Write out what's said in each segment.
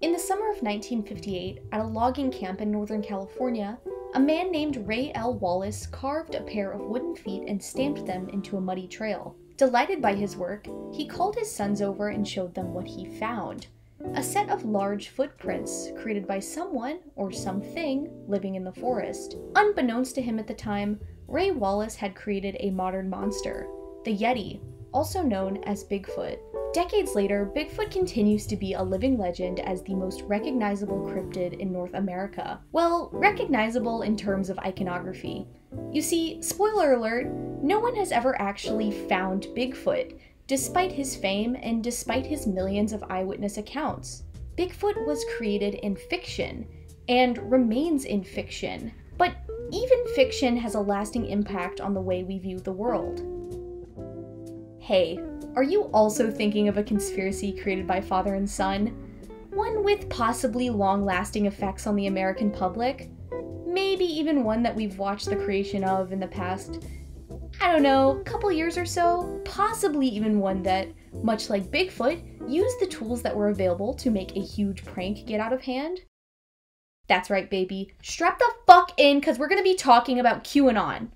In the summer of 1958, at a logging camp in Northern California, a man named Ray L. Wallace carved a pair of wooden feet and stamped them into a muddy trail. Delighted by his work, he called his sons over and showed them what he found. A set of large footprints created by someone or something living in the forest. Unbeknownst to him at the time, Ray Wallace had created a modern monster, the Yeti, also known as Bigfoot. Decades later, Bigfoot continues to be a living legend as the most recognizable cryptid in North America. Well, recognizable in terms of iconography. You see, spoiler alert, no one has ever actually found Bigfoot, despite his fame and despite his millions of eyewitness accounts. Bigfoot was created in fiction, and remains in fiction, but even fiction has a lasting impact on the way we view the world. Hey, are you also thinking of a conspiracy created by father and son? One with possibly long-lasting effects on the American public? Maybe even one that we've watched the creation of in the past, I don't know, couple years or so? Possibly even one that, much like Bigfoot, used the tools that were available to make a huge prank get out of hand? That's right, baby. Strap the fuck in, because we're gonna be talking about QAnon.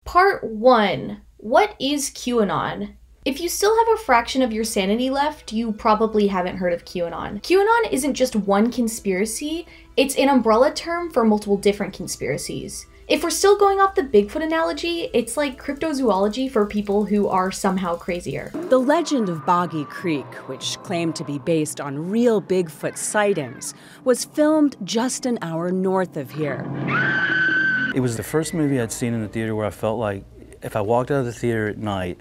Part 1. What is QAnon? If you still have a fraction of your sanity left, you probably haven't heard of QAnon. QAnon isn't just one conspiracy, it's an umbrella term for multiple different conspiracies. If we're still going off the Bigfoot analogy, it's like cryptozoology for people who are somehow crazier. The legend of Boggy Creek, which claimed to be based on real Bigfoot sightings, was filmed just an hour north of here. It was the first movie I'd seen in the theater where I felt like if I walked out of the theater at night,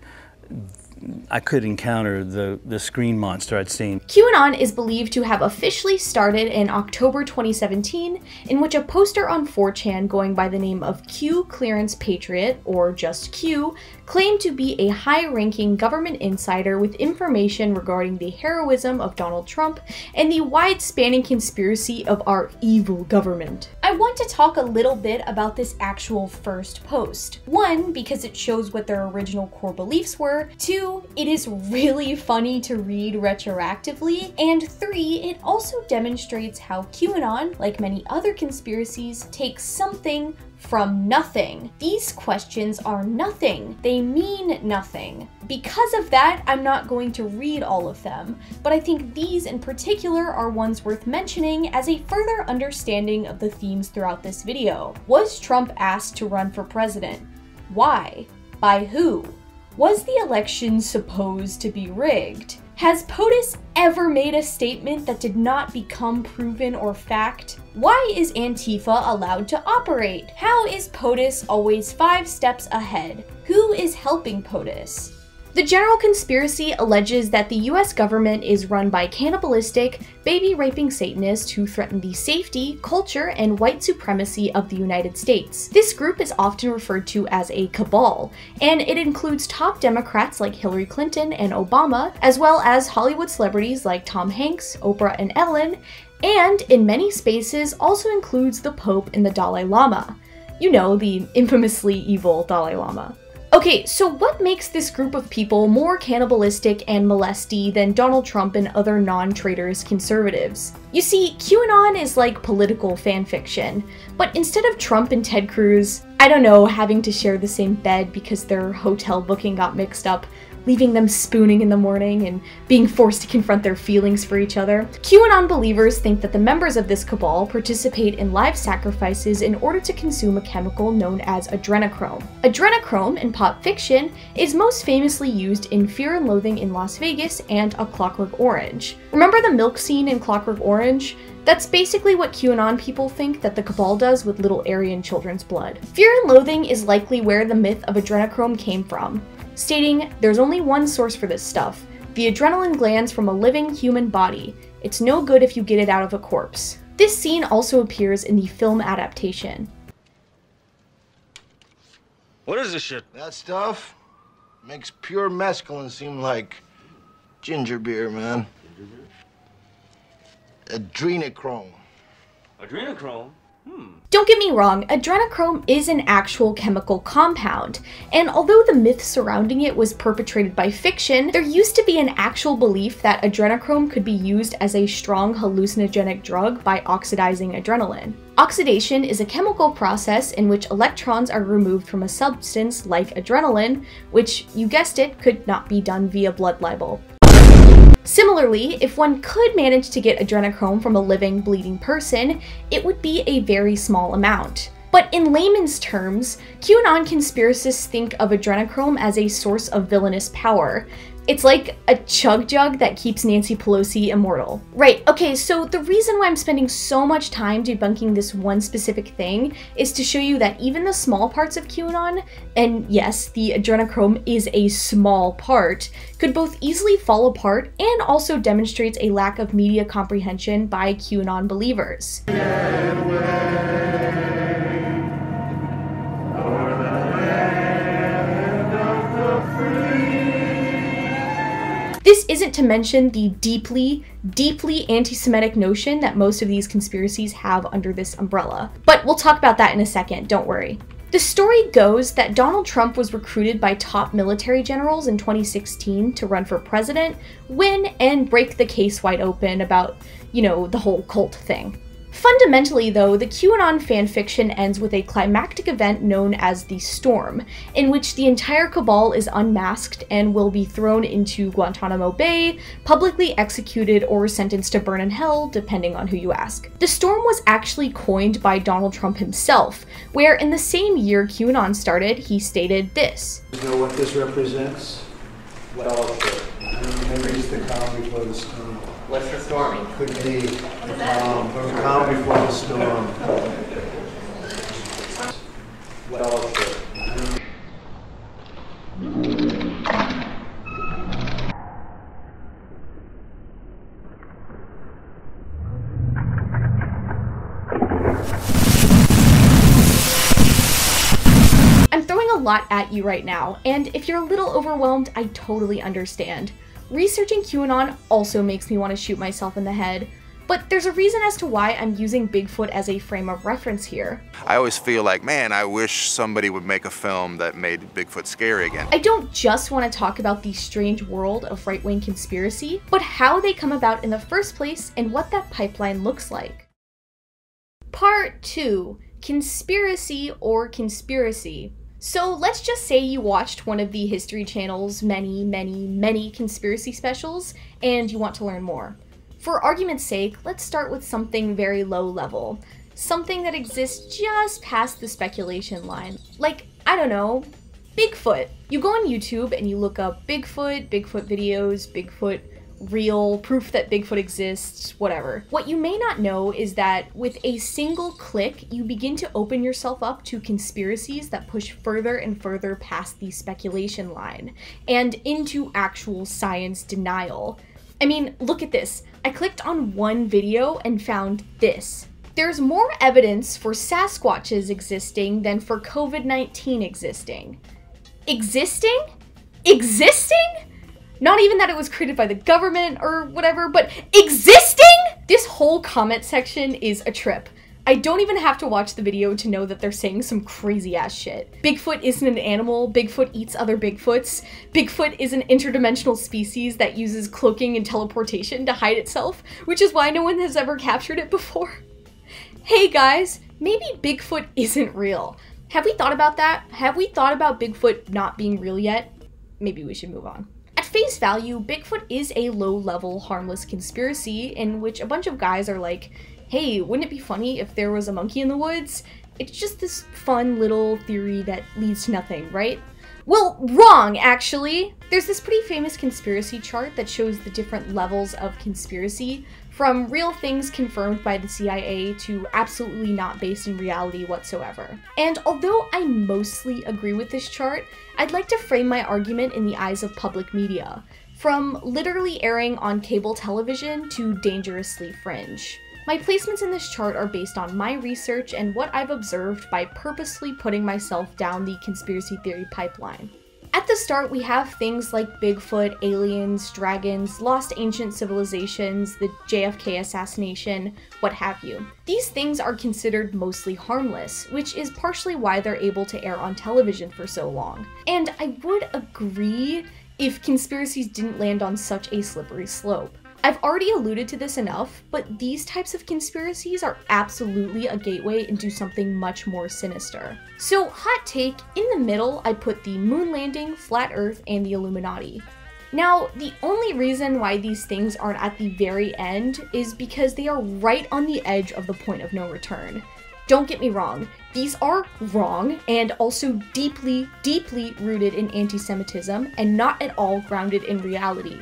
I could encounter the screen monster I'd seen. QAnon is believed to have officially started in October 2017, in which a poster on 4chan going by the name of Q Clearance Patriot, or just Q, claimed to be a high-ranking government insider with information regarding the heroism of Donald Trump and the wide-spanning conspiracy of our evil government. I want to talk a little bit about this actual first post. 1, because it shows what their original core beliefs were. 2, it is really funny to read retroactively. And 3, it also demonstrates how QAnon, like many other conspiracies, takes something from nothing. These questions are nothing. They mean nothing. Because of that, I'm not going to read all of them, but I think these in particular are ones worth mentioning as a further understanding of the themes throughout this video. Was Trump asked to run for president? Why? By who? Was the election supposed to be rigged? Has POTUS ever made a statement that did not become proven or fact? Why is Antifa allowed to operate? How is POTUS always 5 steps ahead? Who is helping POTUS? The general conspiracy alleges that the US government is run by cannibalistic, baby-raping Satanists who threaten the safety, culture, and white supremacy of the United States. This group is often referred to as a cabal, and it includes top Democrats like Hillary Clinton and Obama, as well as Hollywood celebrities like Tom Hanks, Oprah, and Ellen, and in many spaces also includes the Pope and the Dalai Lama. You know, the infamously evil Dalai Lama. Okay, so what makes this group of people more cannibalistic and molesty than Donald Trump and other non-traitorous conservatives? You see, QAnon is like political fanfiction, but instead of Trump and Ted Cruz, I don't know, having to share the same bed because their hotel booking got mixed up, leaving them spooning in the morning and being forced to confront their feelings for each other, QAnon believers think that the members of this cabal participate in live sacrifices in order to consume a chemical known as adrenochrome. Adrenochrome in pop fiction is most famously used in Fear and Loathing in Las Vegas and A Clockwork Orange. Remember the milk scene in Clockwork Orange? That's basically what QAnon people think that the cabal does with little Aryan children's blood. Fear and Loathing is likely where the myth of adrenochrome came from, stating, "There's only one source for this stuff, the adrenaline glands from a living human body. It's no good if you get it out of a corpse." This scene also appears in the film adaptation. What is this shit? That stuff makes pure mescaline seem like ginger beer, man. Ginger beer? Adrenochrome. Adrenochrome? Don't get me wrong, adrenochrome is an actual chemical compound, and although the myth surrounding it was perpetrated by fiction, there used to be an actual belief that adrenochrome could be used as a strong hallucinogenic drug by oxidizing adrenaline. Oxidation is a chemical process in which electrons are removed from a substance like adrenaline, which, you guessed it, could not be done via blood libel. Similarly, if one could manage to get adrenochrome from a living, bleeding person, it would be a very small amount. But in layman's terms, QAnon conspiracists think of adrenochrome as a source of villainous power. It's like a chug jug that keeps Nancy Pelosi immortal. Right, okay, so the reason why I'm spending so much time debunking this one specific thing is to show you that even the small parts of QAnon, and yes, the adrenochrome is a small part, could both easily fall apart and also demonstrates a lack of media comprehension by QAnon believers. This isn't to mention the deeply, deeply anti-Semitic notion that most of these conspiracies have under this umbrella. But we'll talk about that in a second, don't worry. The story goes that Donald Trump was recruited by top military generals in 2016 to run for president, win, and break the case wide open about, you know, the whole cult thing. Fundamentally, though, the QAnon fanfiction ends with a climactic event known as the Storm, in which the entire cabal is unmasked and will be thrown into Guantanamo Bay, publicly executed or sentenced to burn in hell, depending on who you ask. The Storm was actually coined by Donald Trump himself, where in the same year QAnon started, he stated this. You know what this represents? Well, memories the calm before the storm. What's the storming? Could be the calm before the storm. Well, I'm throwing a lot at you right now, and if you're a little overwhelmed, I totally understand. Researching QAnon also makes me want to shoot myself in the head, but there's a reason as to why I'm using Bigfoot as a frame of reference here. I always feel like, man, I wish somebody would make a film that made Bigfoot scary again. I don't just want to talk about the strange world of right-wing conspiracy, but how they come about in the first place and what that pipeline looks like. Part 2. Conspiracy or conspiracy. So let's just say you watched one of the History Channel's many conspiracy specials, and you want to learn more. For argument's sake, let's start with something very low level. Something that exists just past the speculation line. Like, I don't know, Bigfoot. You go on YouTube and you look up Bigfoot, Bigfoot videos, Bigfoot real, proof that Bigfoot exists, whatever. What you may not know is that with a single click, you begin to open yourself up to conspiracies that push further and further past the speculation line, and into actual science denial. I mean, look at this. I clicked on one video and found this. There's more evidence for Sasquatches existing than for COVID-19 existing. Existing? Existing? Not even that it was created by the government or whatever, but existing? This whole comment section is a trip. I don't even have to watch the video to know that they're saying some crazy ass shit. Bigfoot isn't an animal, Bigfoot eats other Bigfoots, Bigfoot is an interdimensional species that uses cloaking and teleportation to hide itself, which is why no one has ever captured it before. Hey guys, maybe Bigfoot isn't real. Have we thought about that? Have we thought about Bigfoot not being real yet? Maybe we should move on. At face value, Bigfoot is a low-level, harmless conspiracy in which a bunch of guys are like, hey, wouldn't it be funny if there was a monkey in the woods? It's just this fun little theory that leads to nothing, right? Well, wrong, actually! There's this pretty famous conspiracy chart that shows the different levels of conspiracy, from real things confirmed by the CIA to absolutely not based in reality whatsoever. And although I mostly agree with this chart, I'd like to frame my argument in the eyes of public media, from literally airing on cable television to dangerously fringe. My placements in this chart are based on my research and what I've observed by purposely putting myself down the conspiracy theory pipeline. At the start, we have things like Bigfoot, aliens, dragons, lost ancient civilizations, the JFK assassination, what have you. These things are considered mostly harmless, which is partially why they're able to air on television for so long. And I would agree if conspiracies didn't land on such a slippery slope. I've already alluded to this enough, but these types of conspiracies are absolutely a gateway into something much more sinister. So, hot take, in the middle I put the moon landing, flat earth, and the Illuminati. Now, the only reason why these things aren't at the very end is because they are right on the edge of the point of no return. Don't get me wrong, these are wrong and also deeply, deeply rooted in anti-Semitism and not at all grounded in reality.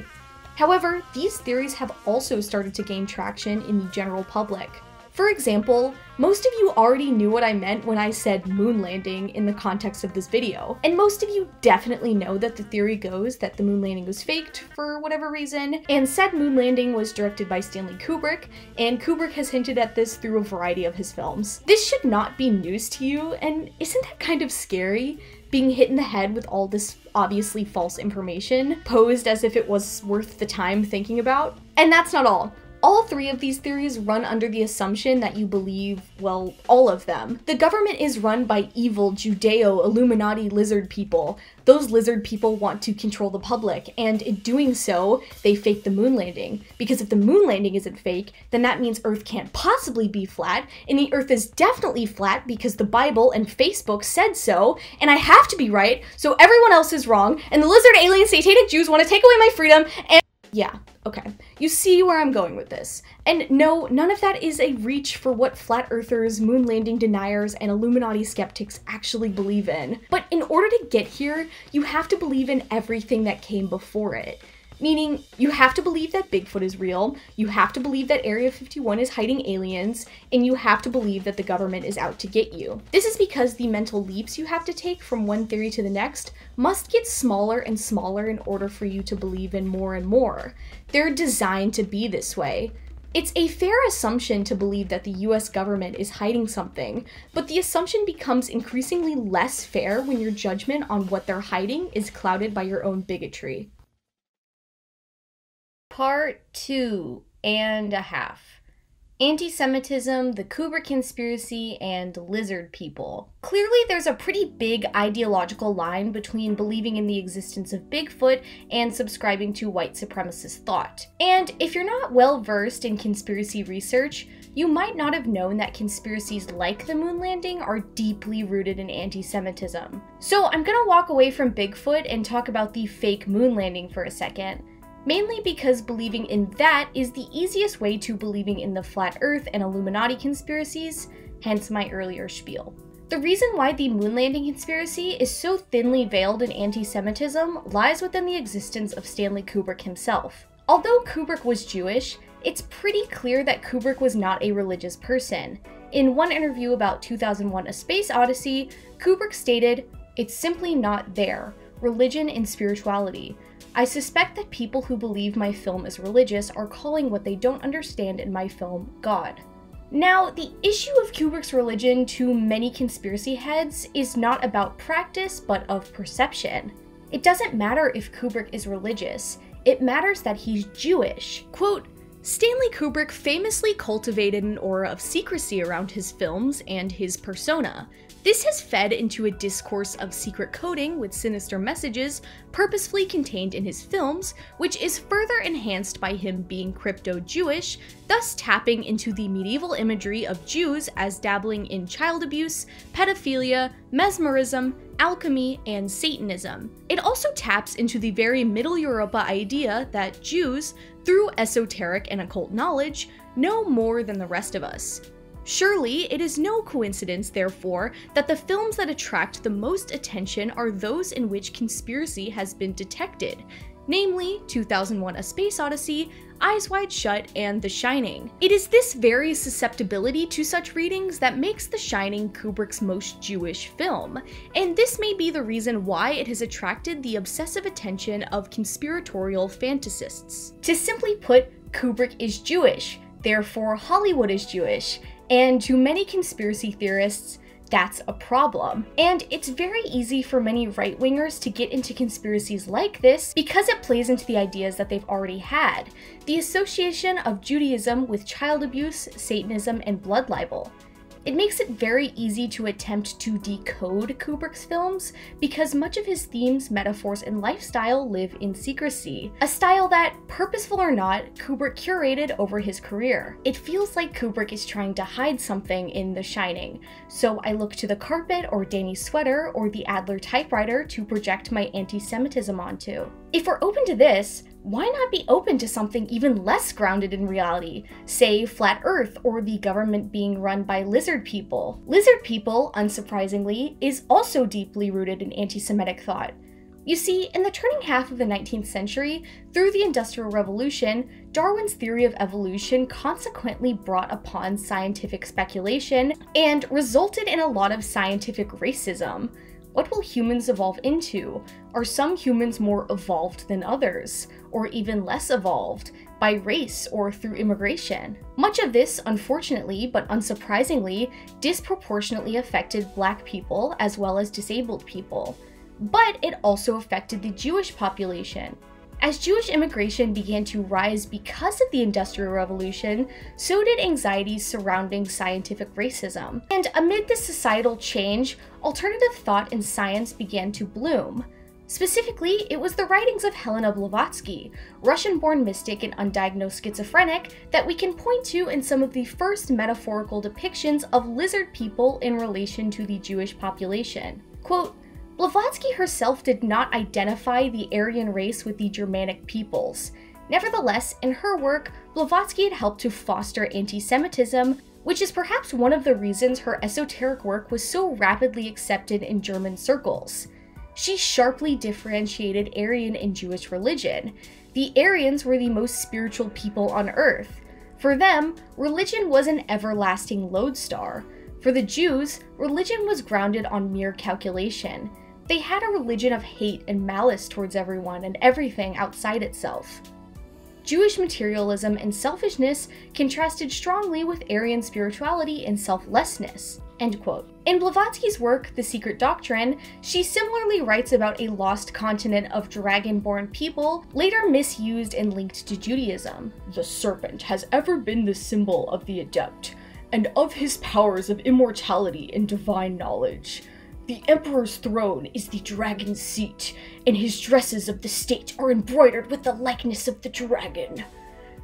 However, these theories have also started to gain traction in the general public. For example, most of you already knew what I meant when I said moon landing in the context of this video, and most of you definitely know that the theory goes that the moon landing was faked for whatever reason, and said moon landing was directed by Stanley Kubrick, and Kubrick has hinted at this through a variety of his films. This should not be news to you, and isn't that kind of scary? Being hit in the head with all this obviously false information, posed as if it was worth the time thinking about. And that's not all. All three of these theories run under the assumption that you believe, well, all of them. The government is run by evil Judeo-Illuminati lizard people. Those lizard people want to control the public, and in doing so, they fake the moon landing. Because if the moon landing isn't fake, then that means Earth can't possibly be flat, and the Earth is definitely flat because the Bible and Facebook said so, and I have to be right, so everyone else is wrong, and the lizard alien satanic Jews want to take away my freedom, and yeah, okay. You see where I'm going with this. And no, none of that is a reach for what flat earthers, moon landing deniers, and Illuminati skeptics actually believe in. But in order to get here, you have to believe in everything that came before it. Meaning, you have to believe that Bigfoot is real, you have to believe that Area 51 is hiding aliens, and you have to believe that the government is out to get you. This is because the mental leaps you have to take from one theory to the next must get smaller and smaller in order for you to believe in more and more. They're designed to be this way. It's a fair assumption to believe that the US government is hiding something, but the assumption becomes increasingly less fair when your judgment on what they're hiding is clouded by your own bigotry. Part 2.5. Anti-Semitism, the Kubrick conspiracy, and lizard people. Clearly, there's a pretty big ideological line between believing in the existence of Bigfoot and subscribing to white supremacist thought. And if you're not well versed in conspiracy research, you might not have known that conspiracies like the moon landing are deeply rooted in anti-Semitism. So I'm gonna walk away from Bigfoot and talk about the fake moon landing for a second. Mainly because believing in that is the easiest way to believing in the flat earth and Illuminati conspiracies, hence my earlier spiel. The reason why the moon landing conspiracy is so thinly veiled in anti-Semitism lies within the existence of Stanley Kubrick himself. Although Kubrick was Jewish, it's pretty clear that Kubrick was not a religious person. In one interview about 2001: A Space Odyssey, Kubrick stated, "It's simply not there. Religion and spirituality. I suspect that people who believe my film is religious are calling what they don't understand in my film God." Now, the issue of Kubrick's religion to many conspiracy heads is not about practice, but of perception. It doesn't matter if Kubrick is religious, it matters that he's Jewish. Quote, Stanley Kubrick famously cultivated an aura of secrecy around his films and his persona. This has fed into a discourse of secret coding with sinister messages purposefully contained in his films, which is further enhanced by him being crypto-Jewish, thus tapping into the medieval imagery of Jews as dabbling in child abuse, pedophilia, mesmerism, alchemy, and Satanism. It also taps into the very Middle Europa idea that Jews, through esoteric and occult knowledge, know more than the rest of us. Surely, it is no coincidence, therefore, that the films that attract the most attention are those in which conspiracy has been detected, namely 2001: A Space Odyssey, Eyes Wide Shut, and The Shining. It is this very susceptibility to such readings that makes The Shining Kubrick's most Jewish film, and this may be the reason why it has attracted the obsessive attention of conspiratorial fantasists. To simply put, Kubrick is Jewish. therefore Hollywood is Jewish, and to many conspiracy theorists, that's a problem. And it's very easy for many right-wingers to get into conspiracies like this because it plays into the ideas that they've already had, the association of Judaism with child abuse, Satanism, and blood libel. It makes it very easy to attempt to decode Kubrick's films because much of his themes, metaphors, and lifestyle live in secrecy, a style that, purposeful or not, Kubrick curated over his career. It feels like Kubrick is trying to hide something in The Shining, so I look to the carpet or Danny's sweater or the Adler typewriter to project my anti-Semitism onto. If we're open to this, why not be open to something even less grounded in reality, say flat Earth or the government being run by lizard people? Lizard people, unsurprisingly, is also deeply rooted in anti-Semitic thought. You see, in the turning half of the 19th century, through the Industrial Revolution, Darwin's theory of evolution consequently brought upon scientific speculation and resulted in a lot of scientific racism. What will humans evolve into? Are some humans more evolved than others? Or even less evolved, by race or through immigration? Much of this, unfortunately, but unsurprisingly, disproportionately affected Black people as well as disabled people. But it also affected the Jewish population. As Jewish immigration began to rise because of the Industrial Revolution, so did anxieties surrounding scientific racism. And amid this societal change, alternative thought in science began to bloom. Specifically, it was the writings of Helena Blavatsky, Russian-born mystic and undiagnosed schizophrenic, that we can point to in some of the first metaphorical depictions of lizard people in relation to the Jewish population. Quote, Blavatsky herself did not identify the Aryan race with the Germanic peoples. Nevertheless, in her work, Blavatsky had helped to foster anti-Semitism, which is perhaps one of the reasons her esoteric work was so rapidly accepted in German circles. She sharply differentiated Aryan and Jewish religion. The Aryans were the most spiritual people on earth. For them, religion was an everlasting lodestar. For the Jews, religion was grounded on mere calculation. They had a religion of hate and malice towards everyone and everything outside itself. Jewish materialism and selfishness contrasted strongly with Aryan spirituality and selflessness. End quote. In Blavatsky's work, The Secret Doctrine, she similarly writes about a lost continent of dragon-born people, later misused and linked to Judaism. The serpent has ever been the symbol of the adept, and of his powers of immortality and divine knowledge. The emperor's throne is the dragon's seat, and his dresses of the state are embroidered with the likeness of the dragon.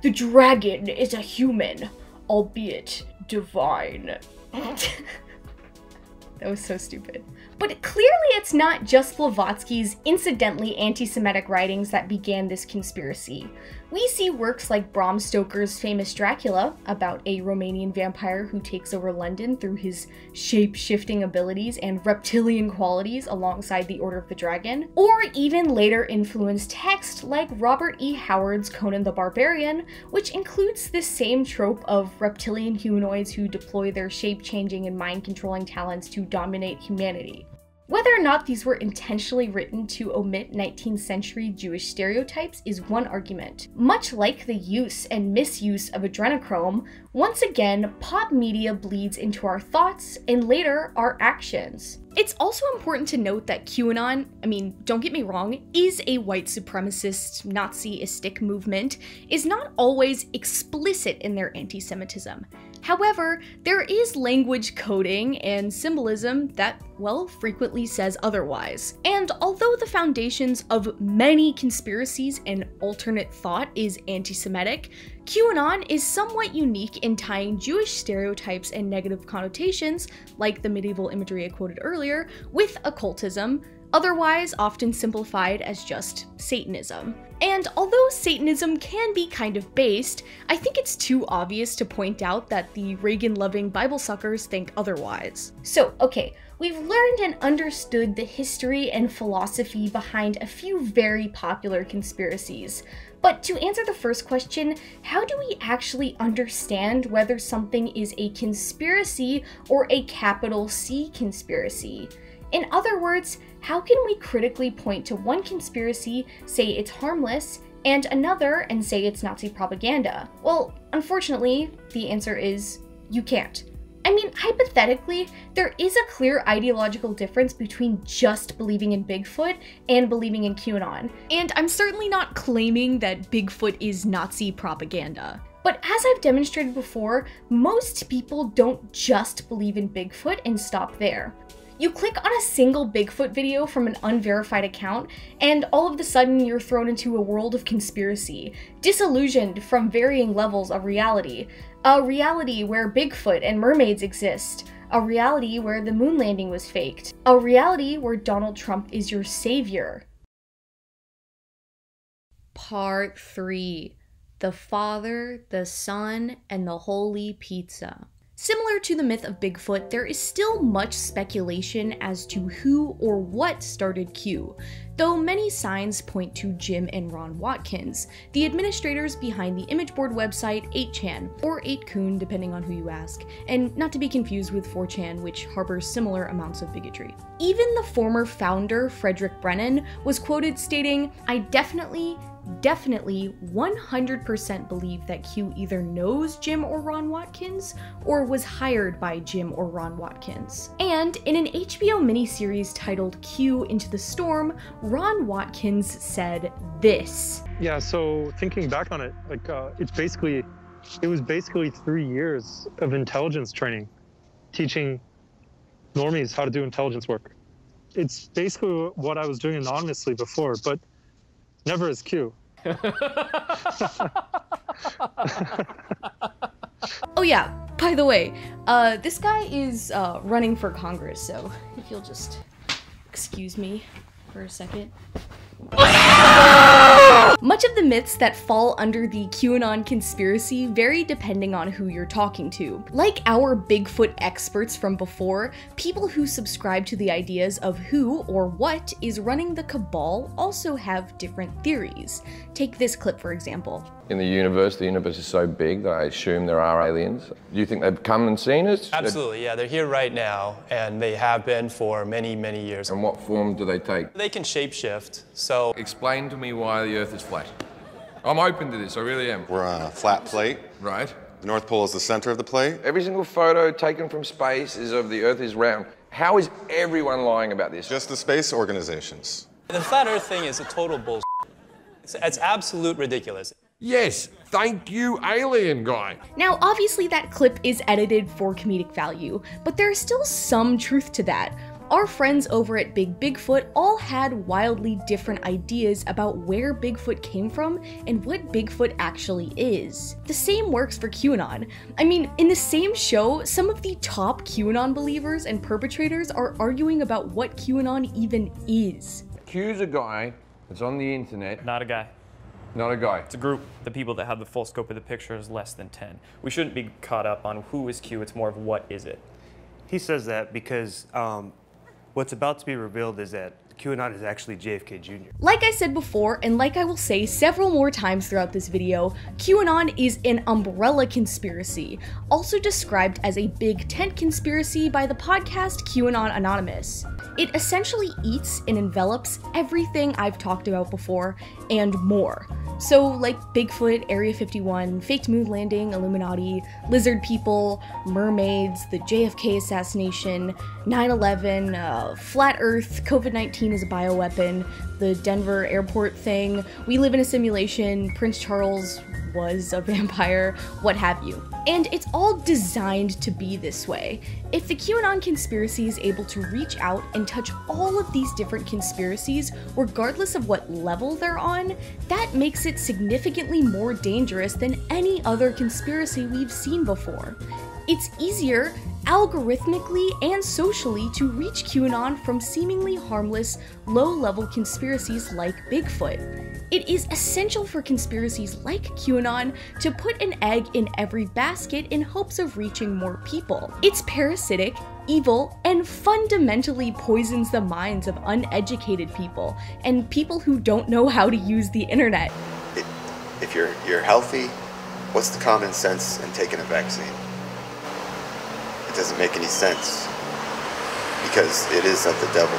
The dragon is a human, albeit divine. That was so stupid. But clearly it's not just Blavatsky's incidentally anti-Semitic writings that began this conspiracy. We see works like Bram Stoker's famous Dracula, about a Romanian vampire who takes over London through his shape-shifting abilities and reptilian qualities alongside the Order of the Dragon, or even later influenced text like Robert E. Howard's Conan the Barbarian, which includes this same trope of reptilian humanoids who deploy their shape-changing and mind-controlling talents to dominate humanity. Whether or not these were intentionally written to omit 19th century Jewish stereotypes is one argument. Much like the use and misuse of adrenochrome, once again, pop media bleeds into our thoughts and later our actions. It's also important to note that QAnon, don't get me wrong, is a white supremacist, Nazi-istic movement, is not always explicit in their anti-Semitism. However, there is language coding and symbolism that, well, frequently says otherwise. And although the foundations of many conspiracies and alternate thought is anti-Semitic, QAnon is somewhat unique in tying Jewish stereotypes and negative connotations, like the medieval imagery I quoted earlier, with occultism, otherwise often simplified as just Satanism. And although Satanism can be kind of based, I think it's too obvious to point out that the Reagan-loving Bible suckers think otherwise. So, okay, we've learned and understood the history and philosophy behind a few very popular conspiracies. But to answer the first question, how do we actually understand whether something is a conspiracy or a capital C conspiracy? In other words, how can we critically point to one conspiracy, say it's harmless, and another and say it's Nazi propaganda? Well, unfortunately, the answer is you can't. I mean, hypothetically, there is a clear ideological difference between just believing in Bigfoot and believing in QAnon. And I'm certainly not claiming that Bigfoot is Nazi propaganda. But as I've demonstrated before, most people don't just believe in Bigfoot and stop there. You click on a single Bigfoot video from an unverified account, and all of a sudden you're thrown into a world of conspiracy, disillusioned from varying levels of reality. A reality where Bigfoot and mermaids exist. A reality where the moon landing was faked. A reality where Donald Trump is your savior. Part 3. The Father, the Son, and the Holy Pizza. Similar to the myth of Bigfoot, there is still much speculation as to who or what started Q, though many signs point to Jim and Ron Watkins, the administrators behind the image board website 8chan, or 8kun depending on who you ask, and not to be confused with 4chan, which harbors similar amounts of bigotry. Even the former founder, Frederick Brennan, was quoted stating, "I definitely 100% believe that Q either knows Jim or Ron Watkins or was hired by Jim or Ron Watkins." And in an HBO miniseries titled Q Into the Storm, Ron Watkins said this. Yeah, so thinking back on it, like it was basically 3 years of intelligence training, teaching normies how to do intelligence work. It's basically what I was doing anonymously before, but never as Q. Oh yeah, by the way, this guy is running for Congress, so if you'll just excuse me for a second. Much of the myths that fall under the QAnon conspiracy vary depending on who you're talking to. Like our Bigfoot experts from before, people who subscribe to the ideas of who or what is running the cabal also have different theories. Take this clip for example. In the universe is so big that I assume there are aliens. Do you think they've come and seen us? Absolutely, yeah, they're here right now, and they have been for many, many years. And what form do they take? They can shapeshift, so... Explain to me why the Earth is flat. I'm open to this, I really am. We're on a flat plate. Right. The North Pole is the center of the plate. Every single photo taken from space is of the Earth is round. How is everyone lying about this? Just the space organizations. The flat Earth thing is a total bullshit. It's absolute ridiculous. Yes, thank you, alien guy. Now, obviously that clip is edited for comedic value, but there's still some truth to that. Our friends over at Big Bigfoot all had wildly different ideas about where Bigfoot came from and what Bigfoot actually is. The same works for QAnon. I mean, in the same show, some of the top QAnon believers and perpetrators are arguing about what QAnon even is. Q's a guy that's on the internet. Not a guy. Not a guy. It's a group. The people that have the full scope of the picture is less than 10. We shouldn't be caught up on who is Q, it's more of what is it. He says that because what's about to be revealed is that QAnon is actually JFK Jr. Like I said before, and like I will say several more times throughout this video, QAnon is an umbrella conspiracy, also described as a big tent conspiracy by the podcast QAnon Anonymous. It essentially eats and envelops everything I've talked about before, and more. So like Bigfoot, Area 51, faked moon landing, Illuminati, lizard people, mermaids, the JFK assassination, 9/11, flat earth, COVID-19 is a bioweapon, the Denver airport thing, we live in a simulation, Prince Charles was a vampire, what have you. And it's all designed to be this way. If the QAnon conspiracy is able to reach out and touch all of these different conspiracies, regardless of what level they're on, that makes it significantly more dangerous than any other conspiracy we've seen before. It's easier, algorithmically and socially, to reach QAnon from seemingly harmless, low-level conspiracies like Bigfoot. It is essential for conspiracies like QAnon to put an egg in every basket in hopes of reaching more people. It's parasitic, evil, and fundamentally poisons the minds of uneducated people and people who don't know how to use the internet. If you're healthy, what's the common sense in taking a vaccine? It doesn't make any sense because it is of the devil.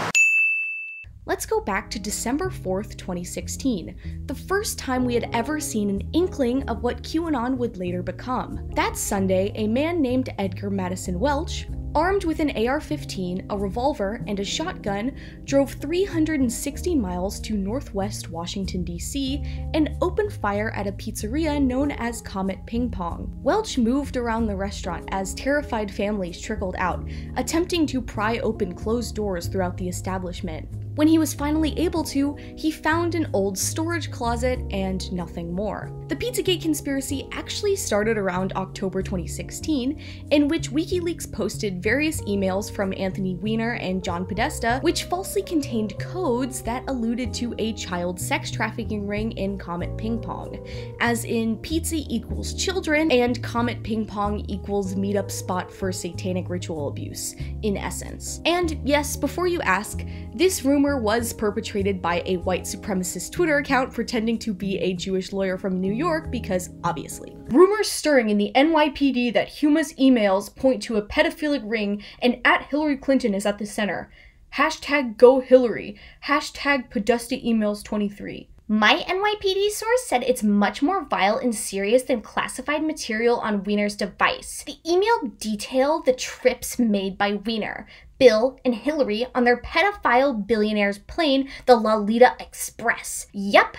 Let's go back to December 4th, 2016, the first time we had ever seen an inkling of what QAnon would later become. That Sunday, a man named Edgar Madison Welch, armed with an AR-15, a revolver, and a shotgun, drove 360 miles to northwest Washington, D.C. and opened fire at a pizzeria known as Comet Ping Pong. Welch moved around the restaurant as terrified families trickled out, attempting to pry open closed doors throughout the establishment. When he was finally able to, he found an old storage closet and nothing more. The Pizzagate conspiracy actually started around October 2016, in which WikiLeaks posted various emails from Anthony Weiner and John Podesta, which falsely contained codes that alluded to a child sex trafficking ring in Comet Ping Pong, as in pizza equals children and Comet Ping Pong equals meetup spot for satanic ritual abuse, in essence. And yes, before you ask, this rumor was perpetrated by a white supremacist Twitter account pretending to be a Jewish lawyer from New York because, obviously. Rumors stirring in the NYPD that Huma's emails point to a pedophilic ring and @Hillary Clinton is at the center. Hashtag Go Hillary. Hashtag Podesta emails 23. My NYPD source said it's much more vile and serious than classified material on Weiner's device. The email detailed the trips made by Weiner, Bill, and Hillary on their pedophile billionaire's plane, the Lolita Express. Yup,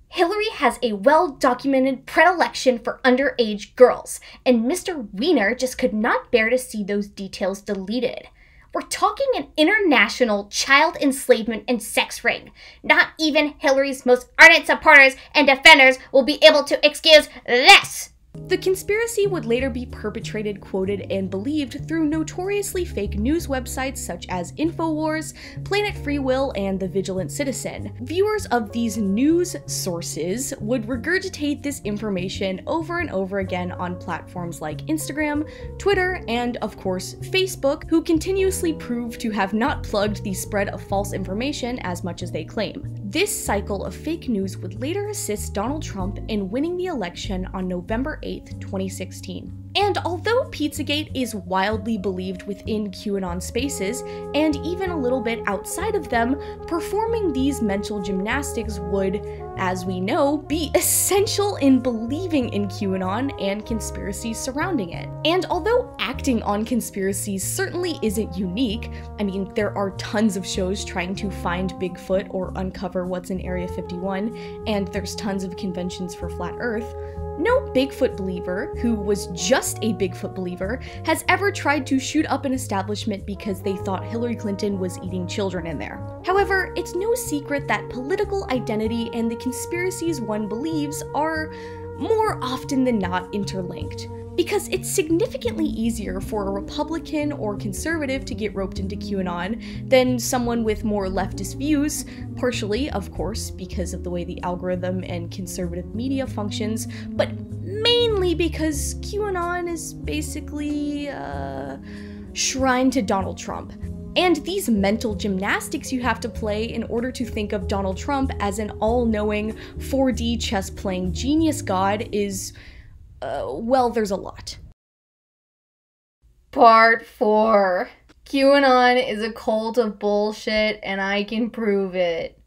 Hillary has a well-documented predilection for underage girls, and Mr. Weiner just could not bear to see those details deleted. We're talking an international child enslavement and sex ring. Not even Hillary's most ardent supporters and defenders will be able to excuse this. The conspiracy would later be perpetrated, quoted, and believed through notoriously fake news websites such as InfoWars, Planet Free Will, and The Vigilant Citizen. Viewers of these news sources would regurgitate this information over and over again on platforms like Instagram, Twitter, and of course Facebook, who continuously prove to have not plugged the spread of false information as much as they claim. This cycle of fake news would later assist Donald Trump in winning the election on November 8th, 2016. And although Pizzagate is wildly believed within QAnon spaces, and even a little bit outside of them, performing these mental gymnastics would, as we know, be essential in believing in QAnon and conspiracies surrounding it. And although acting on conspiracies certainly isn't unique, I mean, there are tons of shows trying to find Bigfoot or uncover what's in Area 51, and there's tons of conventions for Flat Earth, no Bigfoot believer, who was just a Bigfoot believer, has ever tried to shoot up an establishment because they thought Hillary Clinton was eating children in there. However, it's no secret that political identity and the conspiracies one believes are more often than not interlinked, because it's significantly easier for a Republican or conservative to get roped into QAnon than someone with more leftist views, partially, of course, because of the way the algorithm and conservative media functions, but mainly because QAnon is basically shrine to Donald Trump. And these mental gymnastics you have to play in order to think of Donald Trump as an all-knowing 4D chess-playing genius god is, well, there's a lot. Part 4. QAnon is a cult of bullshit and I can prove it.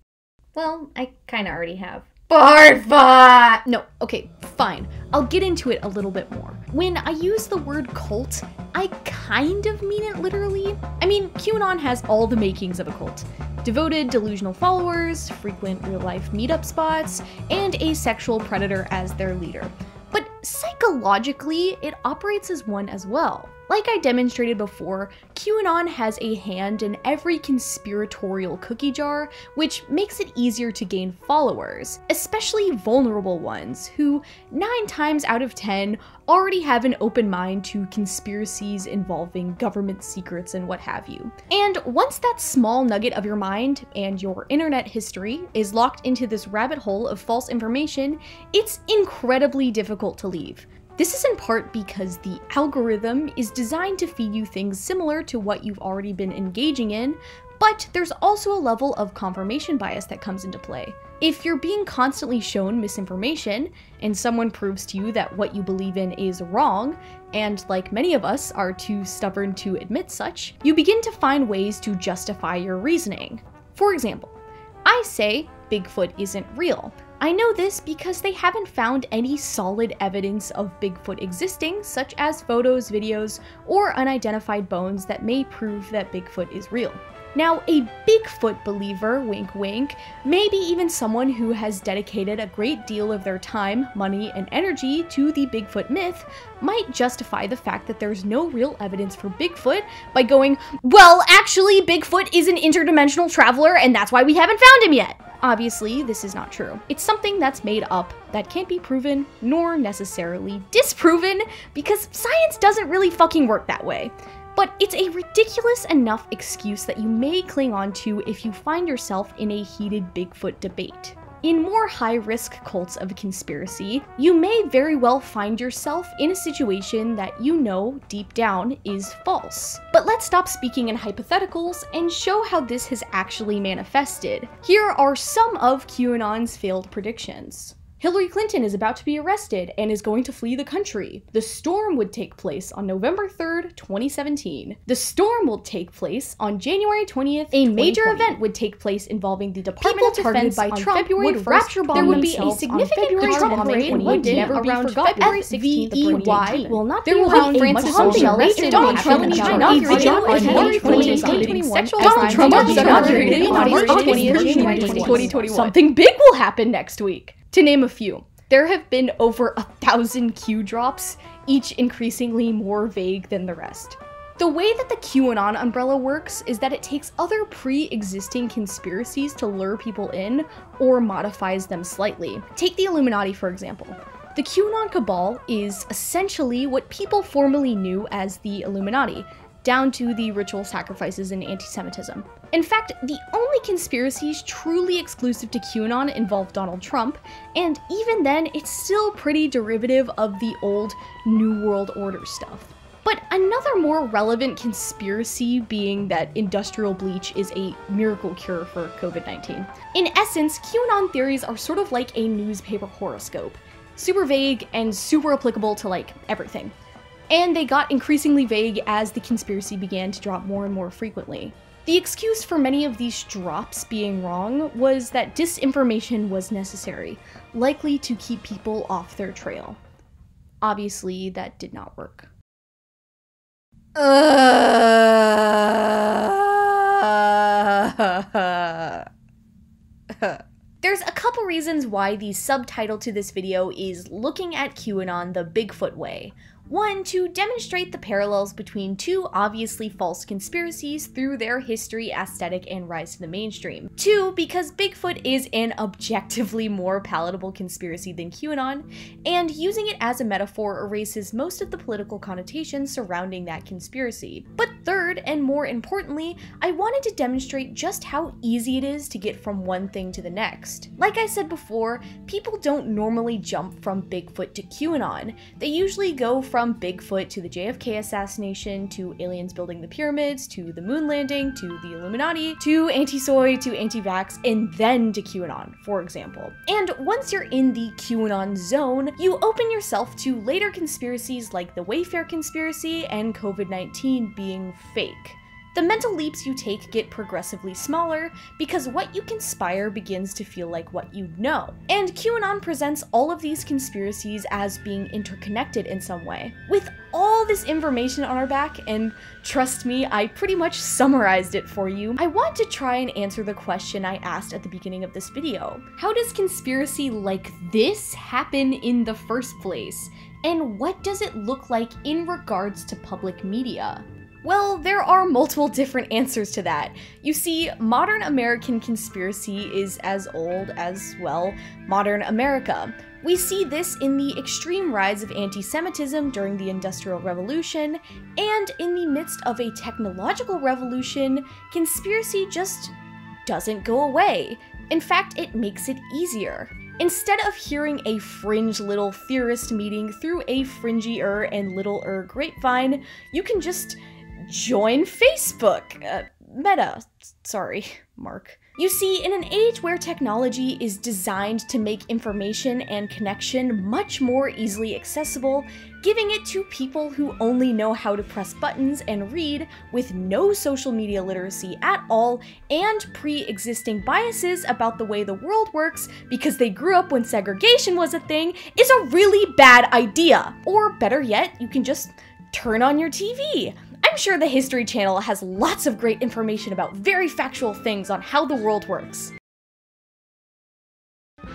Well, I kinda already have. Part 5! No, okay, fine. I'll get into it a little bit more. When I use the word cult, I kind of mean it literally. I mean, QAnon has all the makings of a cult. Devoted, delusional followers, frequent real-life meetup spots, and a sexual predator as their leader. But psychologically, it operates as one as well. Like I demonstrated before, QAnon has a hand in every conspiratorial cookie jar, which makes it easier to gain followers, especially vulnerable ones, who 9 times out of 10 already have an open mind to conspiracies involving government secrets and what have you. And once that small nugget of your mind and your internet history is locked into this rabbit hole of false information, it's incredibly difficult to leave. This is in part because the algorithm is designed to feed you things similar to what you've already been engaging in, but there's also a level of confirmation bias that comes into play. If you're being constantly shown misinformation, and someone proves to you that what you believe in is wrong, and like many of us are too stubborn to admit such, you begin to find ways to justify your reasoning. For example, I say Bigfoot isn't real. I know this because they haven't found any solid evidence of Bigfoot existing, such as photos, videos, or unidentified bones that may prove that Bigfoot is real. Now, a Bigfoot believer, wink wink, maybe even someone who has dedicated a great deal of their time, money, and energy to the Bigfoot myth, might justify the fact that there's no real evidence for Bigfoot by going, well, actually, Bigfoot is an interdimensional traveler and that's why we haven't found him yet. Obviously, this is not true. It's something that's made up that can't be proven, nor necessarily disproven, because science doesn't really fucking work that way. But it's a ridiculous enough excuse that you may cling on to if you find yourself in a heated Bigfoot debate. In more high-risk cults of conspiracy, you may very well find yourself in a situation that you know deep down is false. But let's stop speaking in hypotheticals and show how this has actually manifested. Here are some of QAnon's failed predictions. Hillary Clinton is about to be arrested and is going to flee the country. The storm would take place on November 3rd, 2017. The storm will take place on January 20th, A major event would take place involving the Department of Defense by on Trump February 1st. Rapture bomb there would be a significant car parade in London around February 16th, 2018. Will not there will be Francis arrested Donald Trump inaugurated on January 2021. Donald Trump inaugurated on March 20th, 2021. Something big will happen next week. To name a few, there have been over 1,000 Q drops, each increasingly more vague than the rest. The way that the QAnon umbrella works is that it takes other pre-existing conspiracies to lure people in, or modifies them slightly. Take the Illuminati, for example. The QAnon cabal is essentially what people formerly knew as the Illuminati, down to the ritual sacrifices and anti-Semitism. In fact, the only conspiracies truly exclusive to QAnon involve Donald Trump, and even then, it's still pretty derivative of the old New World Order stuff. But another more relevant conspiracy being that industrial bleach is a miracle cure for COVID-19. In essence, QAnon theories are sort of like a newspaper horoscope. Super vague and super applicable to like everything. And they got increasingly vague as the conspiracy began to drop more and more frequently. The excuse for many of these drops being wrong was that disinformation was necessary, likely to keep people off their trail. Obviously, that did not work. There's a couple reasons why the subtitle to this video is Looking at QAnon the Bigfoot Way. One, to demonstrate the parallels between two obviously false conspiracies through their history, aesthetic, and rise to the mainstream. Two, because Bigfoot is an objectively more palatable conspiracy than QAnon, and using it as a metaphor erases most of the political connotations surrounding that conspiracy. But third, and more importantly, I wanted to demonstrate just how easy it is to get from one thing to the next. Like I said before, people don't normally jump from Bigfoot to QAnon. They usually go from Bigfoot to the JFK assassination, to aliens building the pyramids, to the moon landing, to the Illuminati, to anti-soy, to anti-vax, and then to QAnon, for example. And once you're in the QAnon zone, you open yourself to later conspiracies like the Wayfair conspiracy and COVID-19 being fake. The mental leaps you take get progressively smaller because what you conspire begins to feel like what you know. And QAnon presents all of these conspiracies as being interconnected in some way. With all this information on our back, and trust me, I pretty much summarized it for you, I want to try and answer the question I asked at the beginning of this video. How does conspiracy like this happen in the first place? And what does it look like in regards to public media? Well, there are multiple different answers to that. You see, modern American conspiracy is as old as, well, modern America. We see this in the extreme rise of anti-Semitism during the Industrial Revolution, and in the midst of a technological revolution, conspiracy just doesn't go away. In fact, it makes it easier. Instead of hearing a fringe little theorist meeting through a fringier and littler grapevine, you can just join Facebook. Meta. Sorry, Mark. You see, in an age where technology is designed to make information and connection much more easily accessible, giving it to people who only know how to press buttons and read with no social media literacy at all and pre-existing biases about the way the world works because they grew up when segregation was a thing is a really bad idea. Or better yet, you can just turn on your TV. I'm sure the History Channel has lots of great information about very factual things on how the world works.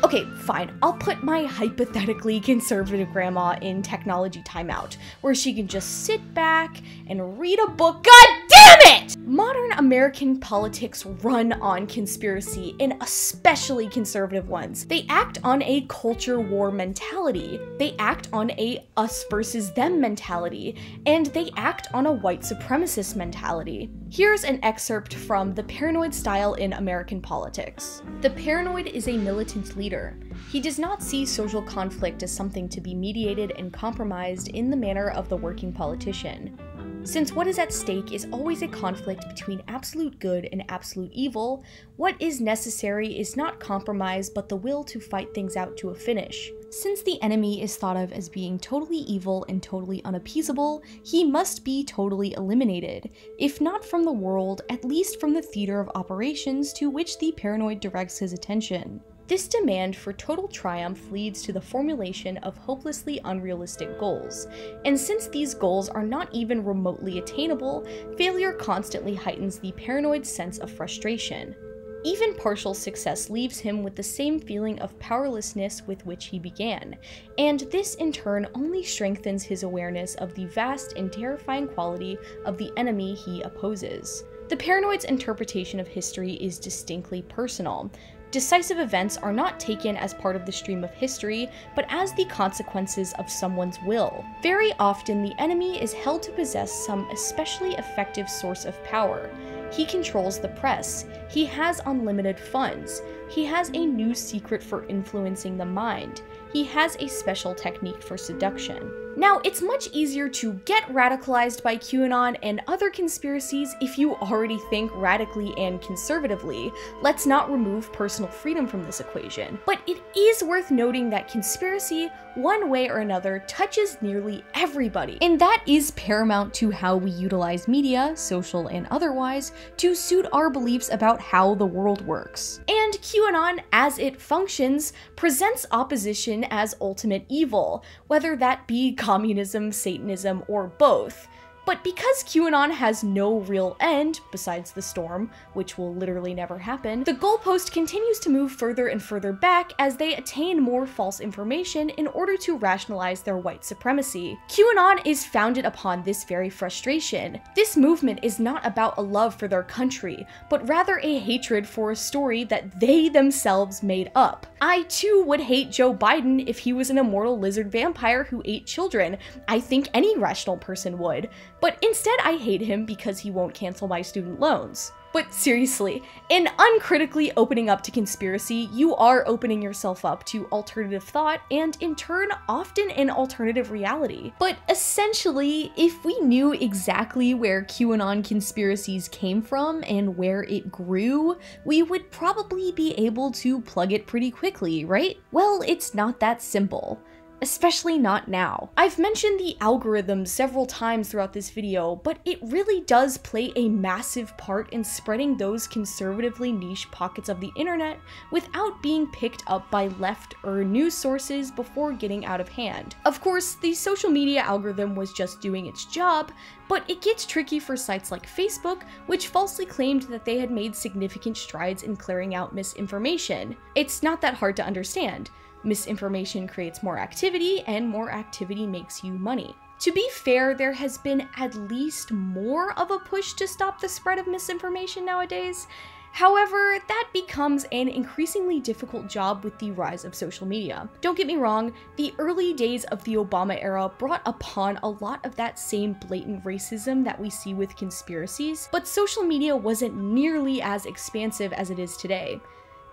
Okay, fine, I'll put my hypothetically conservative grandma in technology timeout, where she can just sit back and read a book. God damn it! Modern American politics run on conspiracy, and especially conservative ones. They act on a culture war mentality, they act on a us versus them mentality, and they act on a white supremacist mentality. Here's an excerpt from The Paranoid Style in American Politics. The paranoid is a militant leader. He does not see social conflict as something to be mediated and compromised in the manner of the working politician. Since what is at stake is always a conflict between absolute good and absolute evil, what is necessary is not compromise but the will to fight things out to a finish. Since the enemy is thought of as being totally evil and totally unappeasable, he must be totally eliminated, if not from the world, at least from the theater of operations to which the paranoid directs his attention. This demand for total triumph leads to the formulation of hopelessly unrealistic goals, and since these goals are not even remotely attainable, failure constantly heightens the paranoid's sense of frustration. Even partial success leaves him with the same feeling of powerlessness with which he began, and this in turn only strengthens his awareness of the vast and terrifying quality of the enemy he opposes. The paranoid's interpretation of history is distinctly personal. Decisive events are not taken as part of the stream of history, but as the consequences of someone's will. Very often, the enemy is held to possess some especially effective source of power. He controls the press. He has unlimited funds. He has a new secret for influencing the mind. He has a special technique for seduction. Now, it's much easier to get radicalized by QAnon and other conspiracies if you already think radically and conservatively. Let's not remove personal freedom from this equation. But it is worth noting that conspiracy, one way or another, touches nearly everybody. And that is paramount to how we utilize media, social and otherwise, to suit our beliefs about how the world works. And QAnon, as it functions, presents opposition as ultimate evil, whether that be communism, Satanism, or both. But because QAnon has no real end, besides the storm, which will literally never happen, the goalpost continues to move further and further back as they attain more false information in order to rationalize their white supremacy. QAnon is founded upon this very frustration. This movement is not about a love for their country, but rather a hatred for a story that they themselves made up. I too would hate Joe Biden if he was an immortal lizard vampire who ate children. I think any rational person would. But instead I hate him because he won't cancel my student loans. But seriously, in uncritically opening up to conspiracy, you are opening yourself up to alternative thought and in turn often an alternative reality. But essentially, if we knew exactly where QAnon conspiracies came from and where it grew, we would probably be able to plug it pretty quickly, right? Well, it's not that simple. Especially not now. I've mentioned the algorithm several times throughout this video, but it really does play a massive part in spreading those conservatively niche pockets of the internet without being picked up by left or news sources before getting out of hand. Of course, the social media algorithm was just doing its job, but it gets tricky for sites like Facebook, which falsely claimed that they had made significant strides in clearing out misinformation. It's not that hard to understand. Misinformation creates more activity, and more activity makes you money. To be fair, there has been at least more of a push to stop the spread of misinformation nowadays. However, that becomes an increasingly difficult job with the rise of social media. Don't get me wrong, the early days of the Obama era brought upon a lot of that same blatant racism that we see with conspiracies, but social media wasn't nearly as expansive as it is today.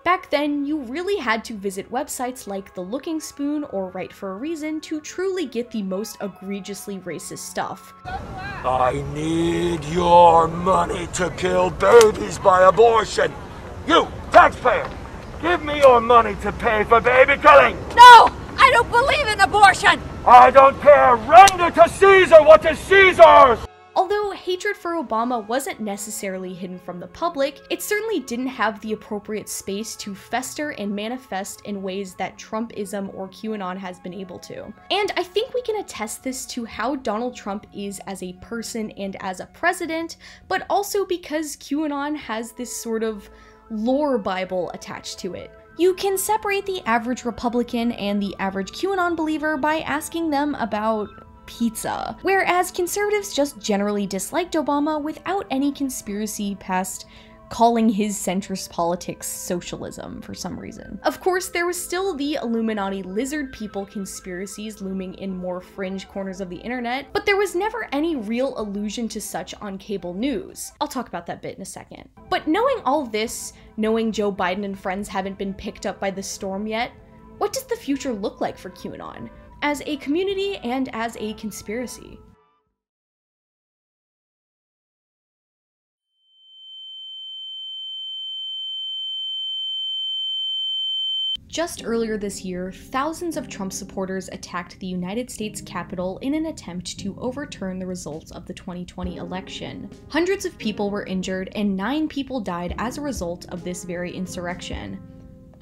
Back then, you really had to visit websites like The Looking Spoon or Right for a Reason to truly get the most egregiously racist stuff. I need your money to kill babies by abortion. You taxpayer. Give me your money to pay for baby killing. No! I don't believe in abortion! I don't care. Render to Caesar what is Caesar's! Although hatred for Obama wasn't necessarily hidden from the public, it certainly didn't have the appropriate space to fester and manifest in ways that Trumpism or QAnon has been able to. And I think we can attest this to how Donald Trump is as a person and as a president, but also because QAnon has this sort of lore Bible attached to it. You can separate the average Republican and the average QAnon believer by asking them about pizza, whereas conservatives just generally disliked Obama without any conspiracy past calling his centrist politics socialism for some reason. Of course, there was still the Illuminati lizard people conspiracies looming in more fringe corners of the internet, but there was never any real allusion to such on cable news. I'll talk about that bit in a second. But knowing all this, knowing Joe Biden and friends haven't been picked up by the storm yet, what does the future look like for QAnon? As a community and as a conspiracy? Just earlier this year, thousands of Trump supporters attacked the United States Capitol in an attempt to overturn the results of the 2020 election. Hundreds of people were injured and 9 people died as a result of this very insurrection.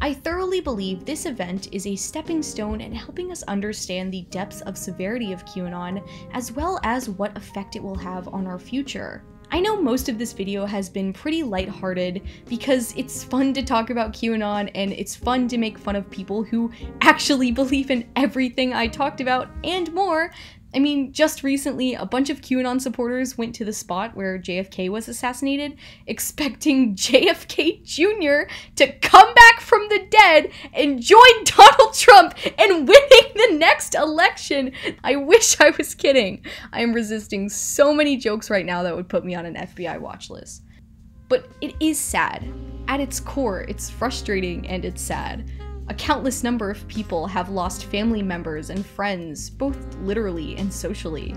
I thoroughly believe this event is a stepping stone in helping us understand the depths of severity of QAnon, as well as what effect it will have on our future. I know most of this video has been pretty lighthearted because it's fun to talk about QAnon and it's fun to make fun of people who actually believe in everything I talked about and more. I mean, just recently, a bunch of QAnon supporters went to the spot where JFK was assassinated, expecting JFK Jr. to come back from the dead and join Donald Trump in winning the next election. I wish I was kidding. I am resisting so many jokes right now that would put me on an FBI watch list. But it is sad. At its core, it's frustrating and it's sad. A countless number of people have lost family members and friends, both literally and socially.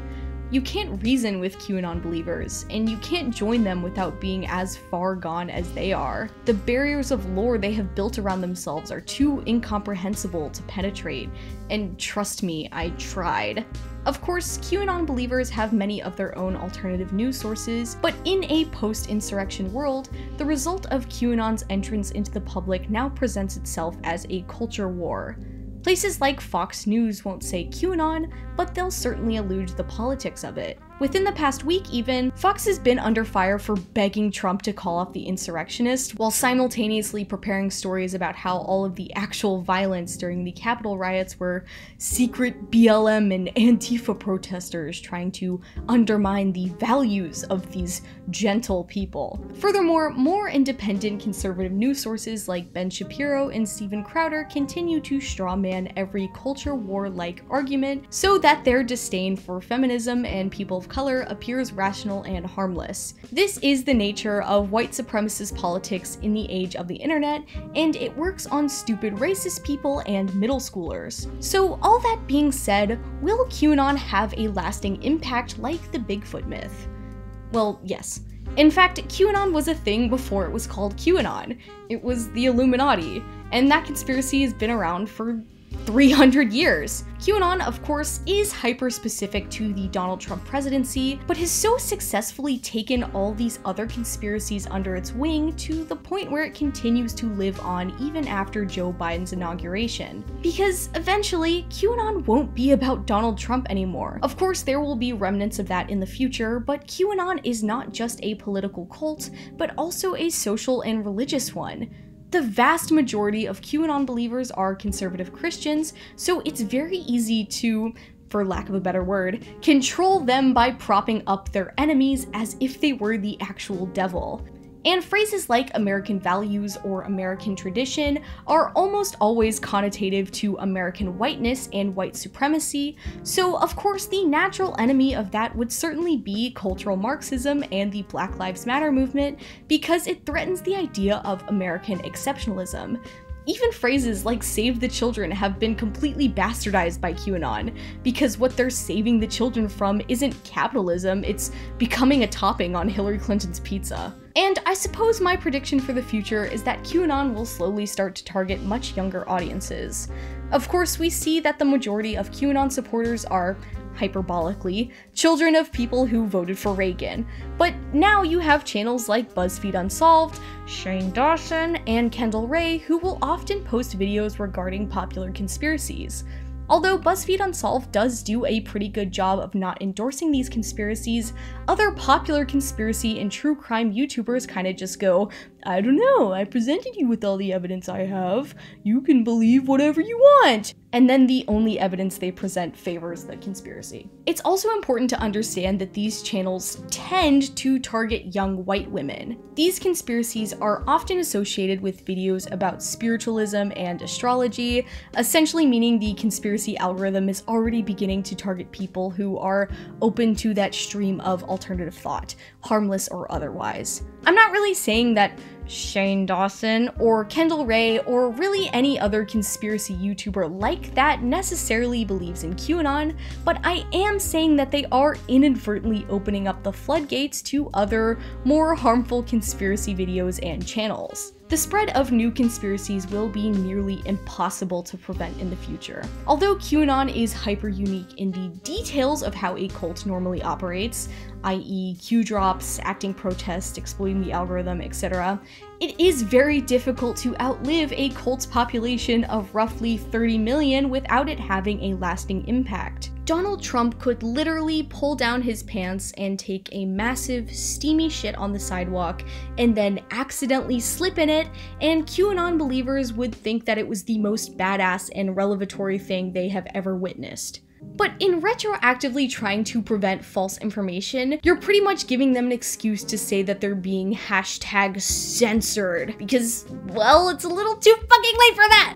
You can't reason with QAnon believers, and you can't join them without being as far gone as they are. The barriers of lore they have built around themselves are too incomprehensible to penetrate, and trust me, I tried. Of course, QAnon believers have many of their own alternative news sources, but in a post-insurrection world, the result of QAnon's entrance into the public now presents itself as a culture war. Places like Fox News won't say QAnon, but they'll certainly allude to the politics of it. Within the past week even, Fox has been under fire for begging Trump to call off the insurrectionists, while simultaneously preparing stories about how all of the actual violence during the Capitol riots were secret BLM and Antifa protesters trying to undermine the values of these gentle people. Furthermore, more independent conservative news sources like Ben Shapiro and Steven Crowder continue to strawman every culture war-like argument so that their disdain for feminism and people of color appears rational and harmless. This is the nature of white supremacist politics in the age of the internet, and it works on stupid racist people and middle schoolers. So all that being said, will QAnon have a lasting impact like the Bigfoot myth? Well, yes. In fact, QAnon was a thing before it was called QAnon. It was the Illuminati, and that conspiracy has been around for 300 years. QAnon, of course, is hyper-specific to the Donald Trump presidency, but has so successfully taken all these other conspiracies under its wing to the point where it continues to live on even after Joe Biden's inauguration. Because eventually, QAnon won't be about Donald Trump anymore. Of course, there will be remnants of that in the future, but QAnon is not just a political cult, but also a social and religious one. The vast majority of QAnon believers are conservative Christians, so it's very easy to, for lack of a better word, control them by propping up their enemies as if they were the actual devil. And phrases like American values or American tradition are almost always connotative to American whiteness and white supremacy, so of course the natural enemy of that would certainly be cultural Marxism and the Black Lives Matter movement, because it threatens the idea of American exceptionalism. Even phrases like save the children have been completely bastardized by QAnon, because what they're saving the children from isn't capitalism, it's becoming a topping on Hillary Clinton's pizza. And I suppose my prediction for the future is that QAnon will slowly start to target much younger audiences. Of course, we see that the majority of QAnon supporters are, hyperbolically, children of people who voted for Reagan. But now you have channels like BuzzFeed Unsolved, Shane Dawson, and Kendall Rae who will often post videos regarding popular conspiracies. Although BuzzFeed Unsolved does do a pretty good job of not endorsing these conspiracies, other popular conspiracy and true crime YouTubers kind of just go, I don't know, I presented you with all the evidence I have, you can believe whatever you want! And then the only evidence they present favors the conspiracy. It's also important to understand that these channels tend to target young white women. These conspiracies are often associated with videos about spiritualism and astrology, essentially meaning the conspiracy algorithm is already beginning to target people who are open to that stream of alternative thought, harmless or otherwise. I'm not really saying that Shane Dawson or Kendall Rae or really any other conspiracy YouTuber like that necessarily believes in QAnon, but I am saying that they are inadvertently opening up the floodgates to other, more harmful conspiracy videos and channels. The spread of new conspiracies will be nearly impossible to prevent in the future. Although QAnon is hyper unique in the details of how a cult normally operates, i.e. Q drops, acting protest, exploiting the algorithm, etc., it is very difficult to outlive a cult's population of roughly 30 million without it having a lasting impact. Donald Trump could literally pull down his pants and take a massive, steamy shit on the sidewalk and then accidentally slip in it, and QAnon believers would think that it was the most badass and revelatory thing they have ever witnessed. But in retroactively trying to prevent false information, you're pretty much giving them an excuse to say that they're being #censored because, well, it's a little too fucking late for that!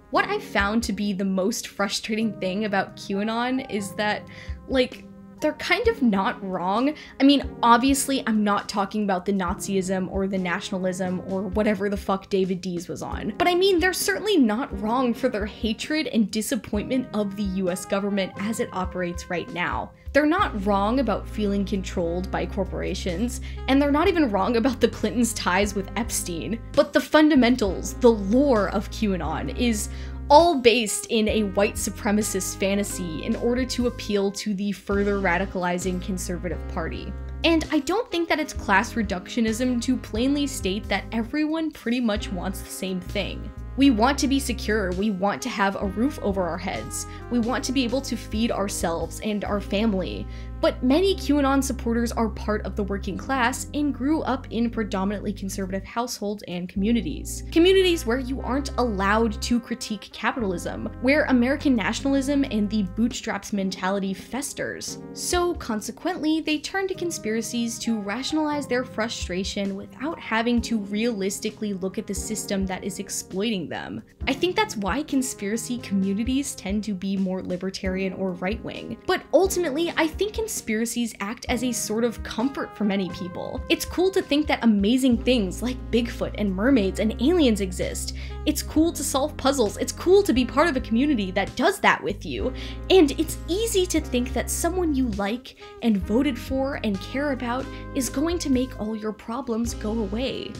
What I've found to be the most frustrating thing about QAnon is that, like, they're kind of not wrong. I mean, obviously, I'm not talking about the Nazism or the nationalism or whatever the fuck David Dees was on. But I mean, they're certainly not wrong for their hatred and disappointment of the US government as it operates right now. They're not wrong about feeling controlled by corporations, and they're not even wrong about the Clintons' ties with Epstein. But the fundamentals, the lore of QAnon is all based in a white supremacist fantasy in order to appeal to the further radicalizing conservative party. And I don't think that it's class reductionism to plainly state that everyone pretty much wants the same thing. We want to be secure, we want to have a roof over our heads, we want to be able to feed ourselves and our family. But many QAnon supporters are part of the working class and grew up in predominantly conservative households and communities. Communities where you aren't allowed to critique capitalism, where American nationalism and the bootstraps mentality festers. So consequently, they turn to conspiracies to rationalize their frustration without having to realistically look at the system that is exploiting them. I think that's why conspiracy communities tend to be more libertarian or right-wing. But ultimately, I think conspiracies act as a sort of comfort for many people. It's cool to think that amazing things like Bigfoot and mermaids and aliens exist. It's cool to solve puzzles. It's cool to be part of a community that does that with you. And it's easy to think that someone you like and voted for and care about is going to make all your problems go away.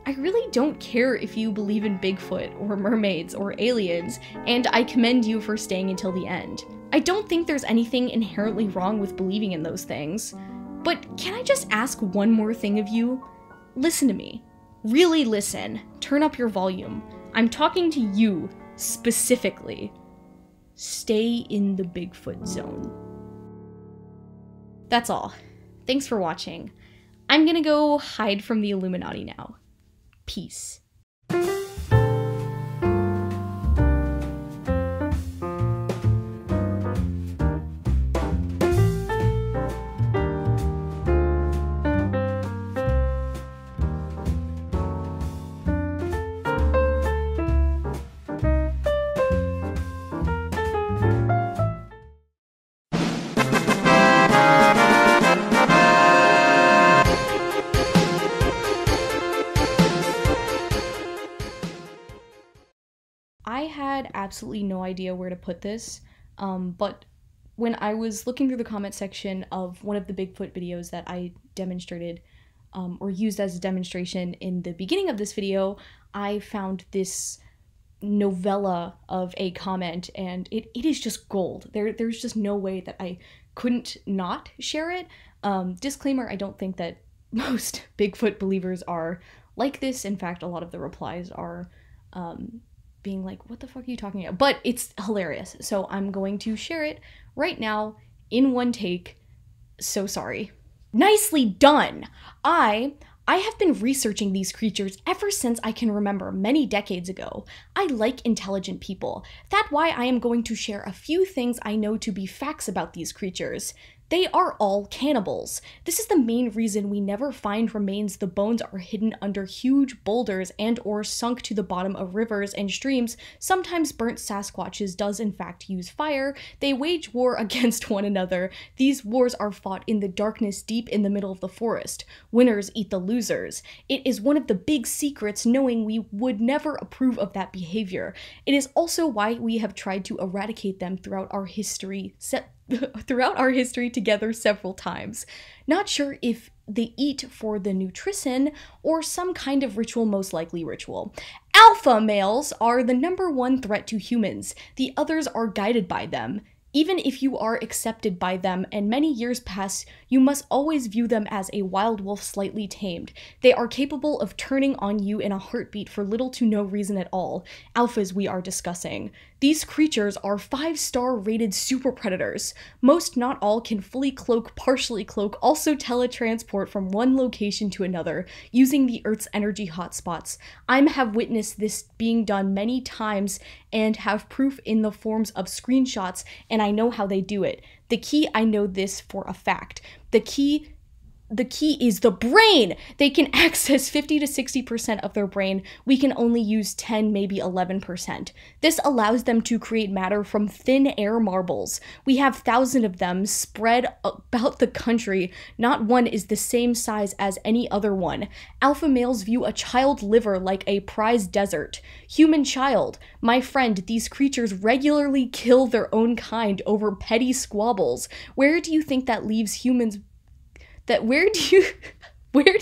I really don't care if you believe in Bigfoot or mermaids or aliens, and I commend you for staying until the end. I don't think there's anything inherently wrong with believing in those things. But can I just ask one more thing of you? Listen to me. Really listen. Turn up your volume. I'm talking to you, specifically. Stay in the Bigfoot zone. That's all. Thanks for watching. I'm gonna go hide from the Illuminati now. Peace. I had absolutely no idea where to put this, but when I was looking through the comment section of one of the Bigfoot videos that I demonstrated or used as a demonstration in the beginning of this video, I found this novella of a comment, and it is just gold. There's just no way that I couldn't not share it. Disclaimer, I don't think that most Bigfoot believers are like this. In fact, a lot of the replies are being like, what the fuck are you talking about? But it's hilarious, so I'm going to share it right now in one take. So sorry. Nicely done! I have been researching these creatures ever since I can remember, many decades ago. I like intelligent people. That's why I am going to share a few things I know to be facts about these creatures. They are all cannibals. This is the main reason we never find remains. The bones are hidden under huge boulders and or sunk to the bottom of rivers and streams. Sometimes burnt Sasquatches does in fact use fire. They wage war against one another. These wars are fought in the darkness deep in the middle of the forest. Winners eat the losers. It is one of the big secrets, knowing we would never approve of that behavior. It is also why we have tried to eradicate them throughout our history together several times. Not sure if they eat for the nutrition or some kind of ritual, most likely ritual. Alpha males are the #1 threat to humans. The others are guided by them. Even if you are accepted by them and many years pass, you must always view them as a wild wolf slightly tamed. They are capable of turning on you in a heartbeat for little to no reason at all. Alphas we are discussing. These creatures are 5-star rated super predators. Most, not all, can fully cloak, partially cloak, also teletransport from one location to another, using the Earth's energy hotspots. I have witnessed this being done many times and have proof in the forms of screenshots, and I know how they do it. The key, I know this for a fact. The key is the brain! They can access 50 to 60% of their brain. We can only use 10, maybe 11%. This allows them to create matter from thin air marbles. We have thousands of them spread about the country. Not one is the same size as any other one. Alpha males view a child liver like a prized dessert. Human child. My friend, these creatures regularly kill their own kind over petty squabbles. Where do you think that leaves humans? Where do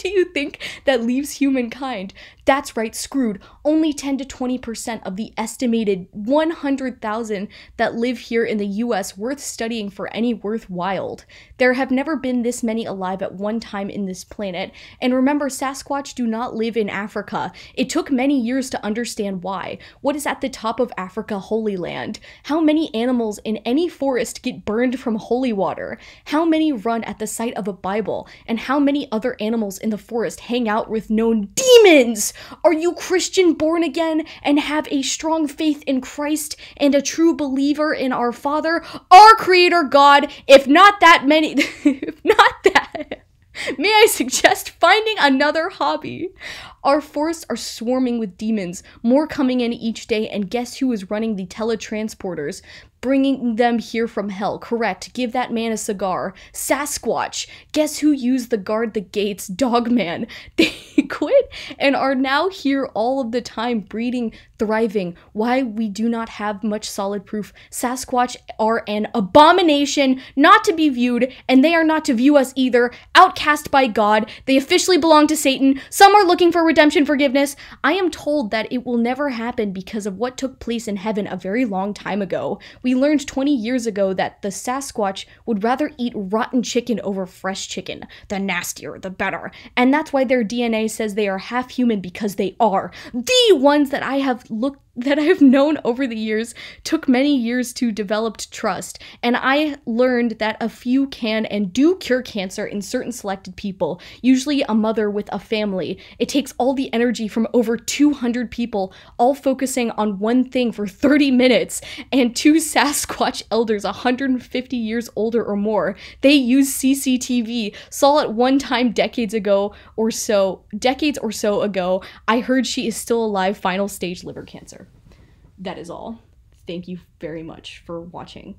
you think that leaves humankind? That's right, screwed. Only 10 to 20% of the estimated 100,000 that live here in the US worth studying for any worthwhile. There have never been this many alive at one time in this planet. And remember, Sasquatch do not live in Africa. It took many years to understand why. What is at the top of Africa, Holy Land? How many animals in any forest get burned from holy water? How many run at the sight of a Bible? And how many other animals in the forest hang out with known demons? Are you Christian born again and have a strong faith in Christ and a true believer in our Father, our Creator God? If not that many, if not that, may I suggest finding another hobby? Our forests are swarming with demons, more coming in each day, and guess who is running the teletransporters? Bringing them here from hell. Correct. Give that man a cigar. Sasquatch. Guess who used the guard the gates? Dogman. They quit and are now here all of the time, breeding, thriving. Why we do not have much solid proof. Sasquatch are an abomination, not to be viewed, and they are not to view us either. Outcast by God. They officially belong to Satan. Some are looking for redemption, forgiveness. I am told that it will never happen because of what took place in heaven a very long time ago. We learned 20 years ago that the Sasquatch would rather eat rotten chicken over fresh chicken. The nastier, the better. And that's why their DNA says they are half human, because they are. The ones that I have known over the years took many years to develop trust, and I learned that a few can and do cure cancer in certain selected people, usually a mother with a family. It takes all the energy from over 200 people, all focusing on one thing for 30 minutes, and 2 Sasquatch elders 150 years older or more. They use CCTV, saw it one time decades or so ago. I heard she is still alive, final stage liver cancer. That is all. Thank you very much for watching.